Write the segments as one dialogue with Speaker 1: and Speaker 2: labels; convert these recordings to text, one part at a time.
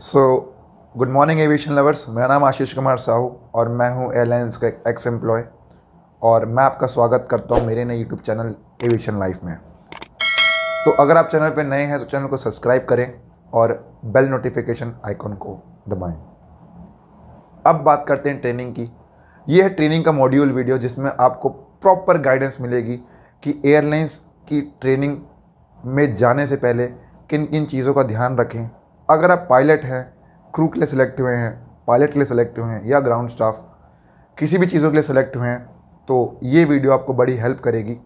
Speaker 1: So good morning aviation lovers. मेरा नाम आशीष कुमार साहू और मैं हूं एयरलाइंस का एक्स एम्प्लॉय और मैं आपका स्वागत करता हूं मेरे नए यूट्यूब चैनल एविएशन लाइफ में। तो अगर आप चैनल पर नए हैं तो चैनल को सब्सक्राइब करें और बेल नोटिफिकेशन आइकन को दबाएं। अब बात करते हैं ट्रेनिंग की। ये है ट्रेनिंग का मॉड्यूल वीडियो जिसमें आपको प्रॉपर गाइडेंस मिलेगी कि एयरलाइंस की ट्रेनिंग में जाने से पहले किन किन चीज़ों का ध्यान रखें। अगर आप पायलट हैं, क्रू के लिए सिलेक्ट हुए हैं, पायलट के लिए सिलेक्ट हुए हैं या ग्राउंड स्टाफ किसी भी चीज़ों के लिए सिलेक्ट हुए हैं तो ये वीडियो आपको बड़ी हेल्प करेगी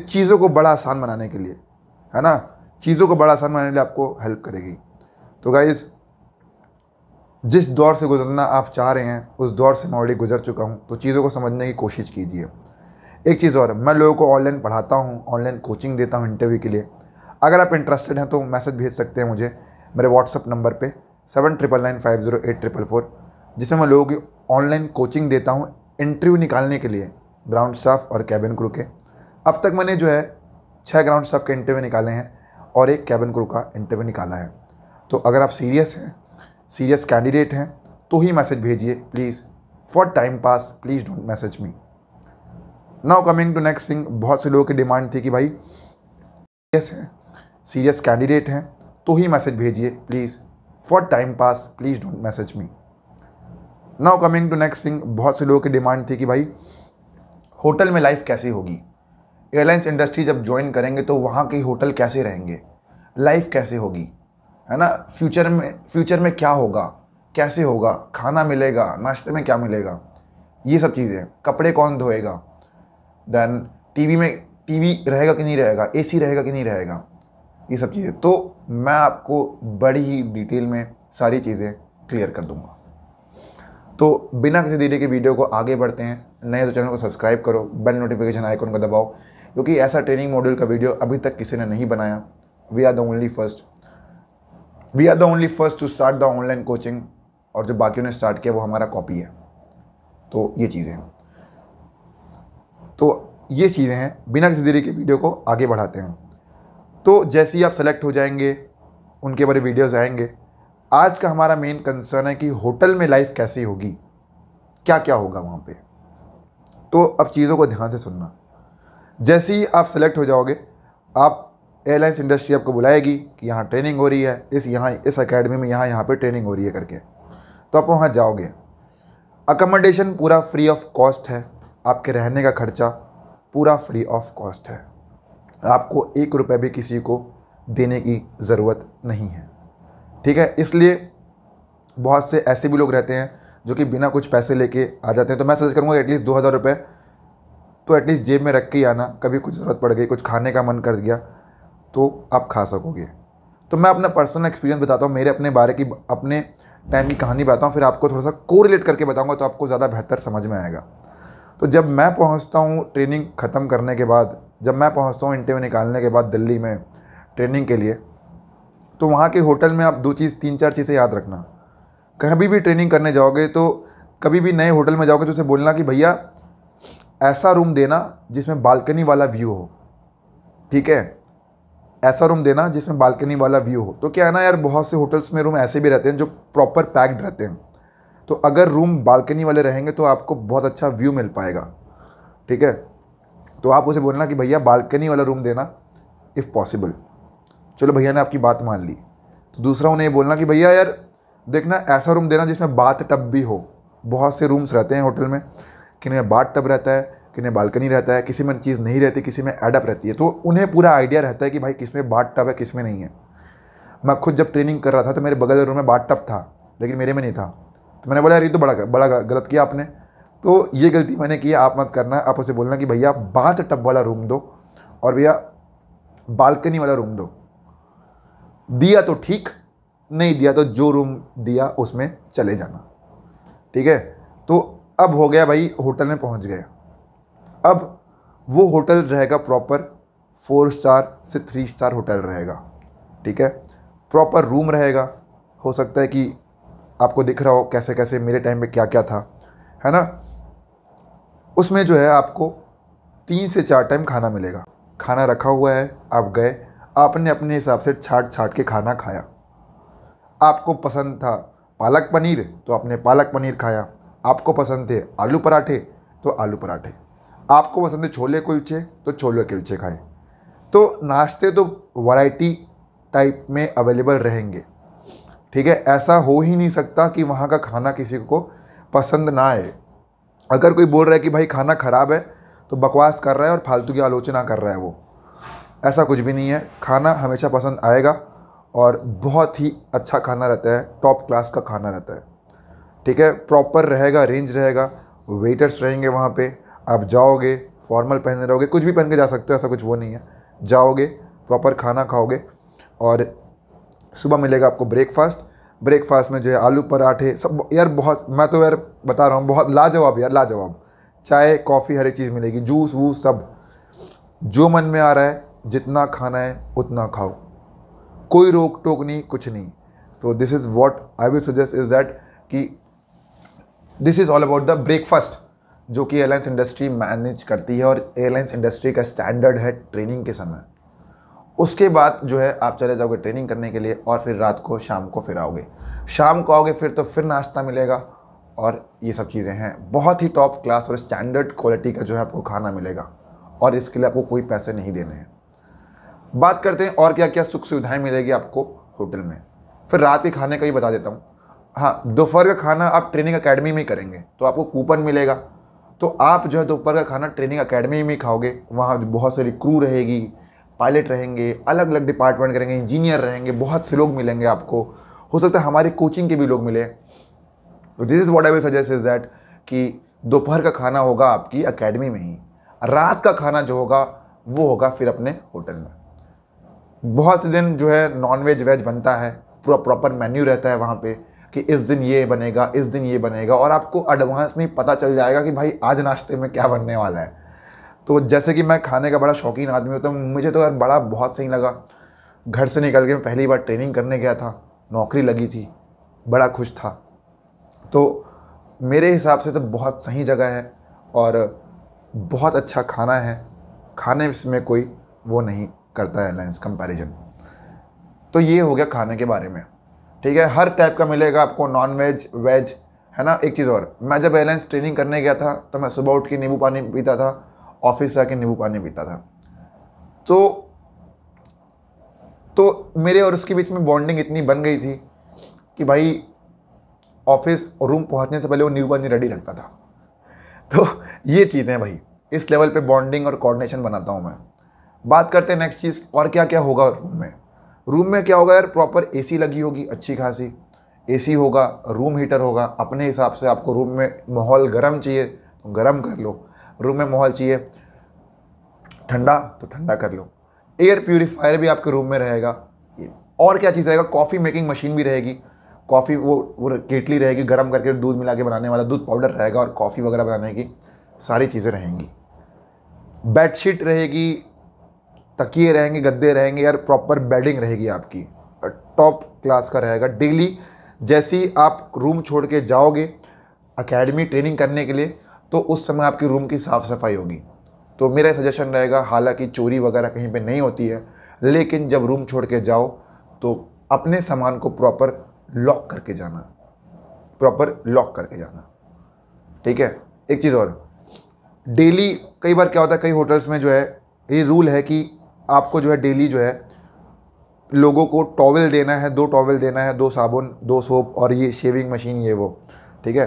Speaker 1: चीज़ों को बड़ा आसान बनाने के लिए, है ना। चीज़ों को बड़ा आसान बनाने के लिए आपको हेल्प करेगी। तो गाइज़, जिस दौर से गुजरना आप चाह रहे हैं उस दौर से मैं ऑलरेडी गुजर चुका हूँ, तो चीज़ों को समझने की कोशिश कीजिए। एक चीज़ और, मैं लोगों को ऑनलाइन पढ़ाता हूँ, ऑनलाइन कोचिंग देता हूँ इंटरव्यू के लिए। अगर आप इंटरेस्टेड हैं तो मैसेज भेज सकते हैं मुझे मेरे व्हाट्सअप नंबर पे 7999508444, जिसमें मैं लोगों की ऑनलाइन कोचिंग देता हूँ इंटरव्यू निकालने के लिए, ग्राउंड स्टाफ और कैबिन क्रू के। अब तक मैंने 6 ग्राउंड स्टाफ के इंटरव्यू निकाले हैं और 1 कैबिन क्रू का इंटरव्यू निकाला है। तो अगर आप सीरियस हैं, सीरियस कैंडिडेट हैं तो ही मैसेज भेजिए please. For time pass please don't message me. Now coming to next thing, बहुत से लोगों की डिमांड थी कि भाई सीरियस हैं, सीरियस कैंडिडेट हैं तो ही मैसेज भेजिए please. For time pass please don't message me. Now coming to next thing, बहुत से लोगों की डिमांड थी कि भाई होटल में लाइफ कैसी होगी, एयरलाइंस इंडस्ट्री जब ज्वाइन करेंगे तो वहाँ के होटल कैसे रहेंगे, लाइफ कैसे होगी, है ना। फ्यूचर में क्या होगा, कैसे होगा, खाना मिलेगा, नाश्ते में क्या मिलेगा, ये सब चीज़ें, कपड़े कौन धोएगा, देन टीवी रहेगा कि नहीं रहेगा, एसी रहेगा कि नहीं रहेगा, ये सब चीज़ें। तो मैं आपको बड़ी ही डिटेल में सारी चीज़ें क्लियर कर दूंगा। तो बिना किसी देरी के वीडियो को आगे बढ़ते हैं। नए तो चैनल को सब्सक्राइब करो, बेल नोटिफिकेशन आइकन को दबाओ, क्योंकि ऐसा ट्रेनिंग मॉड्यूल का वीडियो अभी तक किसी ने नहीं बनाया। We are the only first to start the online coaching, और जो बाकियों ने स्टार्ट किया वो हमारा कॉपी है। तो ये चीज़ें हैं, बिना किसी देरी के वीडियो को आगे बढ़ाते हैं। तो जैसे ही आप सेलेक्ट हो जाएंगे उनके बारे वीडियोस आएंगे। आज का हमारा मेन कंसर्न है कि होटल में लाइफ कैसी होगी, क्या क्या होगा वहाँ पे। तो अब चीज़ों को ध्यान से सुनना। जैसे ही आप सेलेक्ट हो जाओगे, आप एयरलाइंस इंडस्ट्री आपको बुलाएगी कि यहाँ ट्रेनिंग हो रही है, इस एकेडमी में यहाँ पे ट्रेनिंग हो रही है करके, तो आप वहाँ जाओगे। अकोमोडेशन पूरा फ्री ऑफ कॉस्ट है, आपके रहने का खर्चा पूरा फ्री ऑफ कॉस्ट है, आपको 1 रुपये भी किसी को देने की ज़रूरत नहीं है, ठीक है। इसलिए बहुत से ऐसे भी लोग रहते हैं जो कि बिना कुछ पैसे लेके आ जाते हैं। तो मैं सजेस्ट करूँगा एटलीस्ट 2000 रुपये तो एटलीस्ट जेब में रख के ही आना। कभी कुछ ज़रूरत पड़ गई, कुछ खाने का मन कर गया तो आप खा सकोगे। तो मैं अपना पर्सनल एक्सपीरियंस बताता हूँ, मेरे अपने टाइम की कहानी बताता हूँ, फिर आपको थोड़ा सा कोरिलेट करके बताऊँगा तो आपको ज़्यादा बेहतर समझ में आएगा। तो जब मैं पहुँचता हूँ ट्रेनिंग ख़त्म करने के बाद, जब मैं पहुँचता हूँ इंटरव्यू निकालने के बाद दिल्ली में ट्रेनिंग के लिए, तो वहाँ के होटल में आप 3-4 चीज़ें याद रखना। कभी भी ट्रेनिंग करने जाओगे तो कभी भी नए होटल में जाओगे तो उसे बोलना कि भैया ऐसा रूम देना जिसमें बालकनी वाला व्यू हो, ठीक है। ऐसा रूम देना जिसमें बालकनी वाला व्यू हो। तो क्या है ना यार, बहुत से होटल्स में रूम ऐसे भी रहते हैं जो प्रॉपर पैक्ड रहते हैं। तो अगर रूम बालकनी वाले रहेंगे तो आपको बहुत अच्छा व्यू मिल पाएगा, ठीक है। तो आप उसे बोलना कि भैया बालकनी वाला रूम देना इफ़ पॉसिबल। चलो भैया ने आपकी बात मान ली। तो दूसरा उन्हें बोलना कि भैया यार देखना ऐसा रूम देना जिसमें बाथ टब भी हो। बहुत से रूम्स रहते हैं होटल में, किसी में बाथ टब रहता है, किसी में बालकनी रहता है, किसी में चीज़ नहीं रहती, किसी में एडअप रहती है। तो उन्हें पूरा आइडिया रहता है कि भाई किस में बाथ टब है, किस में नहीं है। मैं खुद जब ट्रेनिंग कर रहा था तो मेरे बगल रूम में बाथ टब था लेकिन मेरे में नहीं था। तो मैंने बोला यार ये तो बड़ा गलत किया आपने। तो ये गलती मैंने की, आप मत करना। आप उसे बोलना कि भैया बाथ टब वाला रूम दो और भैया बालकनी वाला रूम दो। दिया तो ठीक, नहीं दिया तो जो रूम दिया उसमें चले जाना, ठीक है। तो अब हो गया भाई, होटल में पहुंच गए। अब वो होटल रहेगा प्रॉपर 4 स्टार से 3 स्टार होटल रहेगा, ठीक है। प्रॉपर रूम रहेगा। हो सकता है कि आपको दिख रहा हो कैसे कैसे मेरे टाइम पे क्या क्या था, है ना। उसमें आपको 3 से 4 टाइम खाना मिलेगा। खाना रखा हुआ है, आप गए, आपने अपने हिसाब से छाट के खाना खाया। आपको पसंद था पालक पनीर तो आपने पालक पनीर खाया, आपको पसंद थे आलू पराठे तो आलू पराठे, आपको पसंद है छोले कुलचे तो छोले कुलचे खाए। तो नाश्ते तो वैरायटी टाइप में अवेलेबल रहेंगे, ठीक है। ऐसा हो ही नहीं सकता कि वहाँ का खाना किसी को पसंद ना आए। अगर कोई बोल रहा है कि भाई खाना ख़राब है तो बकवास कर रहा है और फालतू की आलोचना कर रहा है वो। ऐसा कुछ भी नहीं है, खाना हमेशा पसंद आएगा और बहुत ही अच्छा खाना रहता है, टॉप क्लास का खाना रहता है, ठीक है। प्रॉपर रहेगा, रेंज रहेगा, वेटर्स रहेंगे वहाँ पे। आप जाओगे फॉर्मल पहने रहोगे, कुछ भी पहन के जा सकते हो, ऐसा कुछ वो नहीं है। जाओगे प्रॉपर खाना खाओगे और सुबह मिलेगा आपको ब्रेकफास्ट। ब्रेकफास्ट में जो है आलू पराठे सब यार, बहुत, मैं तो यार बता रहा हूँ, बहुत लाजवाब यार, लाजवाब। चाय कॉफ़ी हर एक चीज़ मिलेगी, जूस वूस सब, जो मन में आ रहा है जितना खाना है उतना खाओ, कोई रोक टोक नहीं, कुछ नहीं। So this is what I will suggest is that कि this is all about the breakfast जो कि एयरलाइंस इंडस्ट्री मैनेज करती है और एयरलाइंस इंडस्ट्री का स्टैंडर्ड है ट्रेनिंग के समय। उसके बाद जो है आप चले जाओगे ट्रेनिंग करने के लिए और फिर रात को शाम को फिर आओगे। शाम को आओगे फिर तो फिर नाश्ता मिलेगा और ये सब चीज़ें हैं। बहुत ही टॉप क्लास और स्टैंडर्ड क्वालिटी का जो है आपको खाना मिलेगा और इसके लिए आपको कोई पैसे नहीं देने हैं। बात करते हैं और क्या क्या सुख सुविधाएं मिलेगी आपको होटल में। फिर रात के खाने का भी बता देता हूँ। हाँ, दोपहर का खाना आप ट्रेनिंग अकेडमी में ही करेंगे तो आपको कूपन मिलेगा, तो आप जो है दोपहर का खाना ट्रेनिंग अकेडमी में ही खाओगे। वहाँ बहुत सारी क्रू रहेगी, पायलट रहेंगे, अलग अलग डिपार्टमेंट करेंगे, इंजीनियर रहेंगे, बहुत से लोग मिलेंगे आपको। हो सकता है हमारी कोचिंग के भी लोग मिले। तो this is what I will suggest is that कि दोपहर का खाना होगा आपकी अकेडमी में ही, रात का खाना जो होगा वो होगा फिर अपने होटल में। बहुत से दिन जो है नॉन वेज वेज बनता है, पूरा प्रॉपर मेन्यू रहता है वहाँ पे कि इस दिन ये बनेगा, इस दिन ये बनेगा, और आपको एडवांस में पता चल जाएगा कि भाई आज नाश्ते में क्या बनने वाला है। तो जैसे कि मैं खाने का बड़ा शौकीन आदमी हूँ, तो मुझे तो यार बड़ा बहुत सही लगा। घर से निकल के मैं पहली बार ट्रेनिंग करने गया था, नौकरी लगी थी, बड़ा खुश था। तो मेरे हिसाब से तो बहुत सही जगह है और बहुत अच्छा खाना है, खाने में कोई वो नहीं करता है एयरलाइंस कंपैरिजन। तो ये हो गया खाने के बारे में, ठीक है। हर टाइप का मिलेगा आपको, नॉन वेज वेज, है ना। एक चीज़ और, मैं जब एयरलाइंस ट्रेनिंग करने गया था तो मैं सुबह उठ के नींबू पानी पीता था, ऑफिस से आके नींबू पानी पीता था। तो मेरे और उसके बीच में बॉन्डिंग इतनी बन गई थी कि भाई ऑफिस रूम पहुंचने से पहले वो नींबू पानी रेडी रखता था। तो ये चीज़ें हैं भाई, इस लेवल पे बॉन्डिंग और कोऑर्डिनेशन बनाता हूँ मैं। बात करते हैं नेक्स्ट चीज़, और क्या क्या होगा रूम में। रूम में क्या होगा यार, प्रॉपर एसी लगी होगी अच्छी खासी, एसी होगा, रूम हीटर होगा। अपने हिसाब से आपको रूम में माहौल गर्म चाहिए तो गर्म कर लो, रूम में माहौल चाहिए ठंडा तो ठंडा कर लो। एयर प्यूरीफायर भी आपके रूम में रहेगा। और क्या चीज़ रहेगा, कॉफ़ी मेकिंग मशीन भी रहेगी, कॉफ़ी वो केटली रहेगी, गर्म करके दूध मिला के बनाने वाला दूध पाउडर रहेगा, और कॉफ़ी वगैरह बनाने की सारी चीज़ें रहेंगी। बेडशीट रहेगी, तकिए रहेंगे, गद्दे रहेंगे, यार प्रॉपर बेडिंग रहेगी आपकी, टॉप क्लास का रहेगा। डेली जैसे ही आप रूम छोड़ के जाओगे एकेडमी ट्रेनिंग करने के लिए तो उस समय आपकी रूम की साफ़ सफाई होगी। तो मेरा सजेशन रहेगा, हालांकि चोरी वगैरह कहीं पे नहीं होती है, लेकिन जब रूम छोड़ के जाओ तो अपने सामान को प्रॉपर लॉक करके जाना, प्रॉपर लॉक करके जाना, ठीक है। एक चीज़ और, डेली कई बार क्या होता है, कई होटल्स में जो है ये रूल है कि आपको जो है डेली जो है लोगों को टॉवल देना है, 2 टॉवल देना है, 2 साबुन, 2 सोप और ये शेविंग मशीन, ये वो, ठीक है।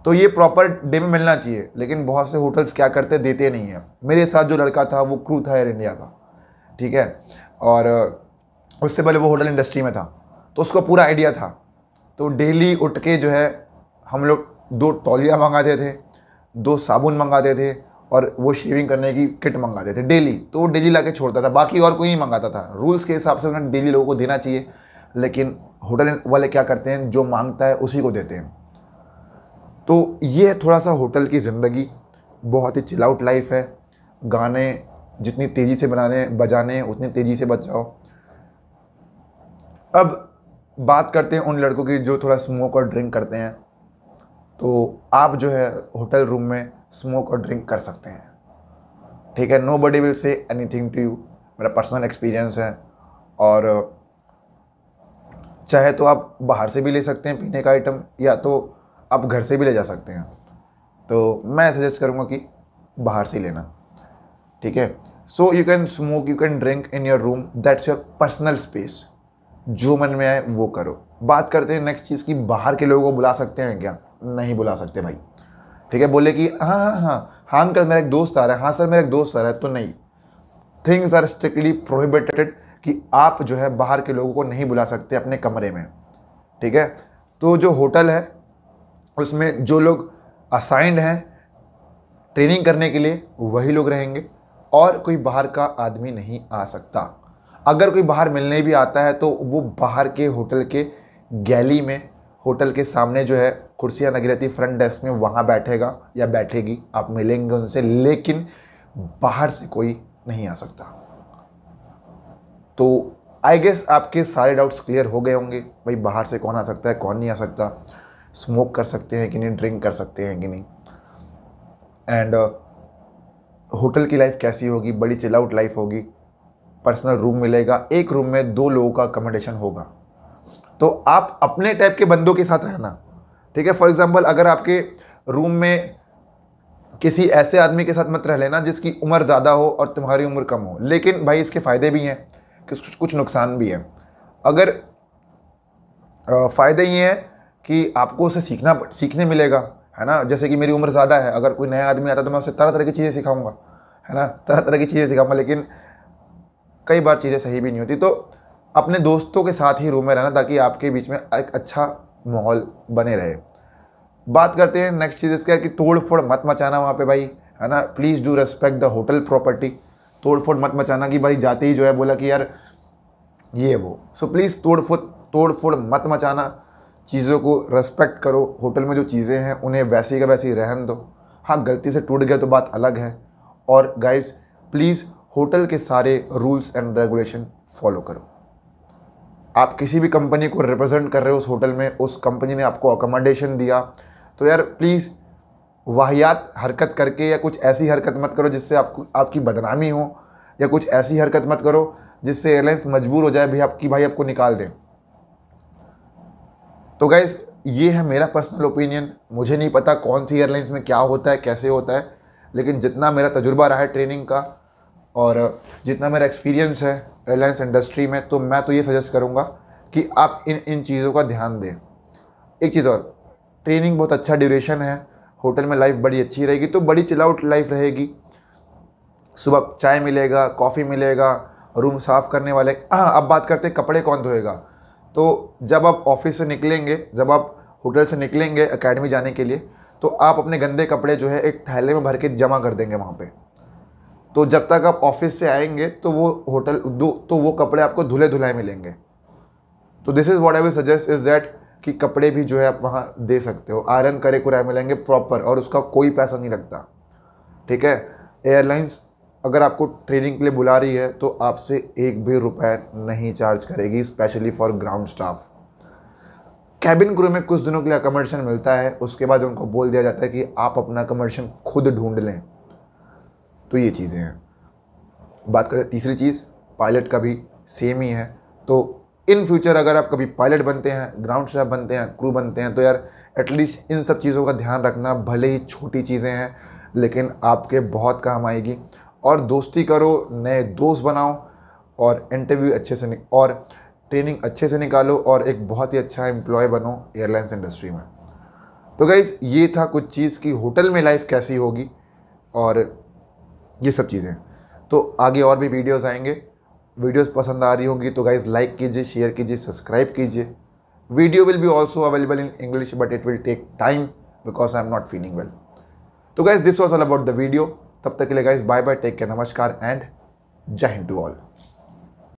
Speaker 1: तो ये प्रॉपर डे में मिलना चाहिए, लेकिन बहुत से होटल्स क्या करते देते नहीं हैं। मेरे साथ जो लड़का था वो क्रू था एयर इंडिया का, ठीक है, और उससे पहले वो होटल इंडस्ट्री में था, तो उसको पूरा आइडिया था। तो डेली उठ के जो है हम लोग 2 तौलिया मंगाते थे, 2 साबुन मंगाते थे और वो शेविंग करने की किट मंगाते थे डेली। तो वो डेली ला के छोड़ता था, बाकी और कोई नहीं मंगाता था। रूल्स के हिसाब से उन्हें डेली लोगों को देना चाहिए, लेकिन होटल वाले क्या करते हैं, जो मांगता है उसी को देते हैं। तो ये थोड़ा सा होटल की ज़िंदगी, बहुत ही चिल आउट लाइफ है। गाने जितनी तेज़ी से बजाने उतनी तेज़ी से बजाओ। अब बात करते हैं उन लड़कों की जो थोड़ा स्मोक और ड्रिंक करते हैं। तो आप जो है होटल रूम में स्मोक और ड्रिंक कर सकते हैं, ठीक है। Nobody will say anything to you, मेरा पर्सनल एक्सपीरियंस है। और चाहे तो आप बाहर से भी ले सकते हैं पीने का आइटम, या तो आप घर से भी ले जा सकते हैं। तो मैं सजेस्ट करूँगा कि बाहर से ही लेना, ठीक है। So you can smoke, you can drink in your room, that's your personal space. जो मन में आए वो करो। बात करते हैं नेक्स्ट चीज़ की, बाहर के लोगों को बुला सकते हैं क्या? नहीं बुला सकते भाई, ठीक है। बोले कि हाँ हाँ हाँ हाँ अंकल मेरा एक दोस्त आ रहा है, हाँ सर मेरा एक दोस्त आ रहा है, तो नहीं, थिंग्स आर स्ट्रिक्टली प्रोहिबिटेड कि आप जो है बाहर के लोगों को नहीं बुला सकते अपने कमरे में, ठीक है। तो जो होटल है उसमें जो लोग असाइंड हैं ट्रेनिंग करने के लिए वही लोग रहेंगे, और कोई बाहर का आदमी नहीं आ सकता। अगर कोई बाहर मिलने भी आता है तो वो बाहर के होटल के गैली में, होटल के सामने जो है कुर्सियाँ लगी रहती फ्रंट डेस्क में, वहाँ बैठेगा या बैठेगी, आप मिलेंगे उनसे, लेकिन बाहर से कोई नहीं आ सकता। तो आई गेस आपके सारे डाउट्स क्लियर हो गए होंगे, भाई बाहर से कौन आ सकता है, कौन नहीं आ सकता, स्मोक कर सकते हैं कि नहीं, ड्रिंक कर सकते हैं कि नहीं, एंड होटल की लाइफ कैसी होगी, बड़ी चिल आउट लाइफ होगी, पर्सनल रूम मिलेगा, एक रूम में 2 लोगों का अकोमोडेशन होगा। तो आप अपने टाइप के बंदों के साथ रहना, ठीक है। फॉर एग्जांपल अगर आपके रूम में किसी ऐसे आदमी के साथ मत रह लेना जिसकी उम्र ज़्यादा हो और तुम्हारी उम्र कम हो, लेकिन भाई इसके फ़ायदे भी हैं, कुछ नुकसान भी हैं। अगर फ़ायदे ये हैं कि आपको उसे सीखने मिलेगा, है ना। जैसे कि मेरी उम्र ज़्यादा है, अगर कोई नया आदमी आता है तो मैं उसे तरह तरह की चीज़ें सिखाऊंगा, है ना, तरह तरह की चीज़ें सिखाऊंगा, लेकिन कई बार चीज़ें सही भी नहीं होती। तो अपने दोस्तों के साथ ही रूम में रहना ताकि आपके बीच में एक अच्छा माहौल बने रहे। बात करते हैं नेक्स्ट चीज़ इसका कि तोड़ फोड़ मत मचाना वहाँ पे भाई, है ना। Please do respect the hotel property. तोड़ फोड़ मत मचाना कि भाई जाते ही जो है बोला कि यार ये वो। सो प्लीज़ तोड़ फोड़ मत मचाना, चीज़ों को रेस्पेक्ट करो। होटल में जो चीज़ें हैं उन्हें वैसी का वैसी रहन दो। हाँ गलती से टूट गया तो बात अलग है। और गाइज प्लीज़ होटल के सारे रूल्स एंड रेगुलेशन फॉलो करो। आप किसी भी कंपनी को रिप्रेजेंट कर रहे हो उस होटल में, उस कंपनी ने आपको अकोमोडेशन दिया, तो यार प्लीज़ वाहियात हरकत करके या कुछ ऐसी हरकत मत करो जिससे आपकी बदनामी हो, या कुछ ऐसी हरकत मत करो जिससे एयरलाइंस मजबूर हो जाए भाई आपको निकाल दें। तो गाइस ये है मेरा पर्सनल ओपिनियन। मुझे नहीं पता कौन सी एयरलाइंस में क्या होता है, कैसे होता है, लेकिन जितना मेरा तजुर्बा रहा है ट्रेनिंग का और जितना मेरा एक्सपीरियंस है एयरलाइंस इंडस्ट्री में, तो मैं तो ये सजेस्ट करूँगा कि आप इन चीज़ों का ध्यान दें। एक चीज़ और, ट्रेनिंग बहुत अच्छा ड्यूरेशन है, होटल में लाइफ बड़ी अच्छी रहेगी, तो बड़ी चिल आउट लाइफ रहेगी। सुबह चाय मिलेगा, कॉफ़ी मिलेगा, रूम साफ़ करने वाले। हाँ अब बात करते हैं कपड़े कौन धोएगा। तो जब आप ऑफिस से निकलेंगे, जब आप होटल से निकलेंगे एकेडमी जाने के लिए, तो आप अपने गंदे कपड़े जो है एक थैले में भर के जमा कर देंगे वहाँ पे। तो जब तक आप ऑफिस से आएंगे तो वो कपड़े आपको धुले धुलाए मिलेंगे। तो this is what I will suggest is that कि कपड़े भी जो है आप वहाँ दे सकते हो, आयरन करे कुराए मिलेंगे प्रॉपर, और उसका कोई पैसा नहीं लगता, ठीक है। एयरलाइंस अगर आपको ट्रेनिंग के लिए बुला रही है तो आपसे एक भी रुपए नहीं चार्ज करेगी, specially for ground staff. Cabin crew में कुछ दिनों के लिए अकोमोडेशन मिलता है, उसके बाद उनको बोल दिया जाता है कि आप अपना अकोमोडेशन खुद ढूंढ लें। तो ये चीज़ें हैं। बात करें तीसरी चीज़, पायलट का भी सेम ही है। तो इन फ्यूचर अगर आप कभी पायलट बनते हैं, ग्राउंड स्टाफ बनते हैं, क्रू बनते हैं, तो यार एटलीस्ट इन सब चीज़ों का ध्यान रखना। भले ही छोटी चीज़ें हैं लेकिन आपके बहुत काम आएगी। और दोस्ती करो, नए दोस्त बनाओ, और इंटरव्यू अच्छे से और ट्रेनिंग अच्छे से निकालो, और एक बहुत ही अच्छा एम्प्लॉय बनो एयरलाइंस इंडस्ट्री में। तो गाइज़ ये था कुछ चीज़ कि होटल में लाइफ कैसी होगी और ये सब चीज़ें। तो आगे और भी वीडियोस आएंगे। वीडियोस पसंद आ रही होंगी तो गाइज़ लाइक कीजिए, शेयर कीजिए, सब्सक्राइब कीजिए। Video will be also available in English but it will take time because I am not feeling well. तो guys this was all about the video. तब तक के लिए guys bye bye, take care, नमस्कार and जय हिंद to all.